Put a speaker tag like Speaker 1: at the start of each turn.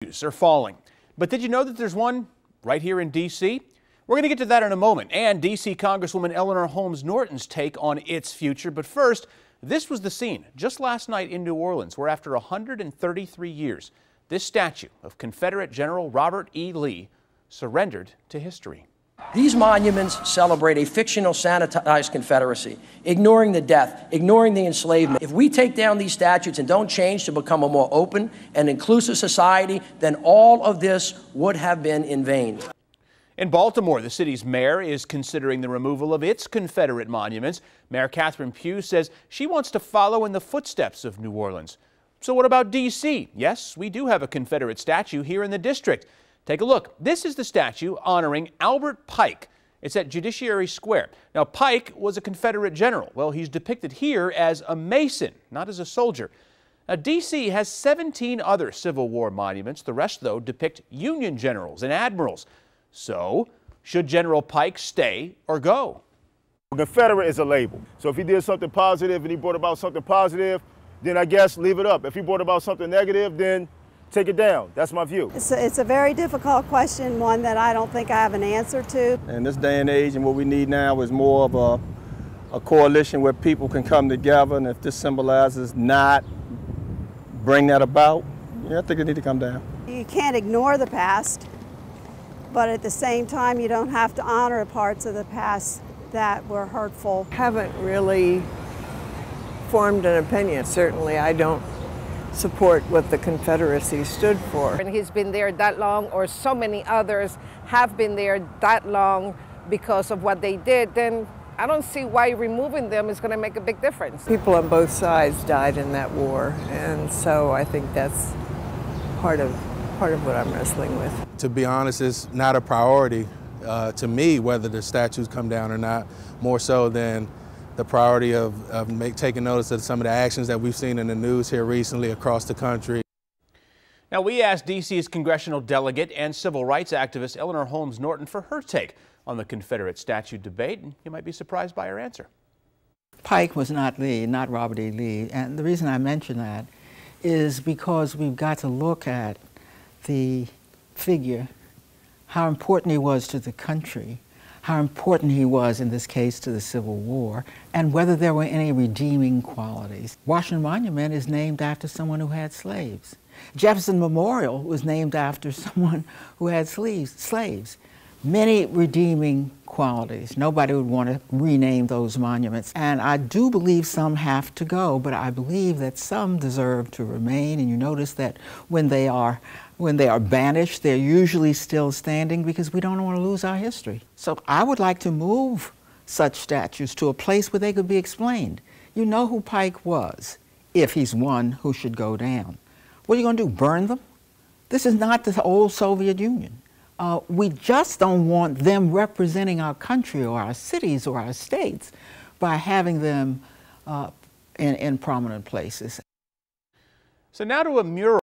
Speaker 1: Are falling. But did you know that there's one right here in D.C.? We're going to get to that in a moment, and D.C. Congresswoman Eleanor Holmes Norton's take on its future. But first, this was the scene just last night in New Orleans, where after 133 years, this statue of Confederate General Robert E. Lee surrendered to history.
Speaker 2: These monuments celebrate a fictional sanitized Confederacy, ignoring the death, ignoring the enslavement. If we take down these statues and don't change to become a more open and inclusive society, then all of this would have been in vain.
Speaker 1: In Baltimore, the city's mayor is considering the removal of its Confederate monuments. Mayor Catherine Pugh says she wants to follow in the footsteps of New Orleans. So what about D.C.? Yes, we do have a Confederate statue here in the district. Take a look. This is the statue honoring Albert Pike. It's at Judiciary Square. Now, Pike was a Confederate general. Well, he's depicted here as a Mason, not as a soldier. Now, D.C. has 17 other Civil War monuments. The rest, though, depict Union generals and admirals. So, should General Pike stay or go?
Speaker 3: Confederate is a label. So if he did something positive and he brought about something positive, then I guess leave it up. If he brought about something negative, then take it down. That's my view.
Speaker 4: It's a very difficult question, one that I don't think I have an answer to.
Speaker 5: In this day and age, and what we need now is more of a coalition where people can come together, and if this symbolizes not bring that about, yeah, I think it needs to come down.
Speaker 4: You can't ignore the past, but at the same time, you don't have to honor parts of the past that were hurtful.
Speaker 6: Haven't really formed an opinion. Certainly, I don't support what the Confederacy stood for.
Speaker 7: And he's been there that long, or so many others have been there that long because of what they did, then I don't see why removing them is going to make a big difference.
Speaker 6: People on both sides died in that war, and so I think that's part of what I'm wrestling with.
Speaker 8: To be honest, it's not a priority to me whether the statues come down or not, more so than the priority of taking notice of some of the actions that we've seen in the news here recently across the country.
Speaker 1: Now, we asked D.C.'s congressional delegate and civil rights activist Eleanor Holmes Norton for her take on the Confederate statue debate, and you might be surprised by her answer.
Speaker 9: Pike was not Lee, not Robert E. Lee, and the reason I mention that is because we've got to look at the figure, how important he was to the country, how important he was, in this case, to the Civil War, and whether there were any redeeming qualities. Washington Monument is named after someone who had slaves. Jefferson Memorial was named after someone who had slaves. Many redeeming qualities. Nobody would want to rename those monuments. And I do believe some have to go, but I believe that some deserve to remain. And you notice that when they are banished, they're usually still standing because we don't want to lose our history. So I would like to move such statues to a place where they could be explained. You know who Pike was, if he's one who should go down. What are you going to do, burn them? This is not the old Soviet Union. We just don't want them representing our country or our cities or our states by having them in prominent places.
Speaker 1: So now to a mural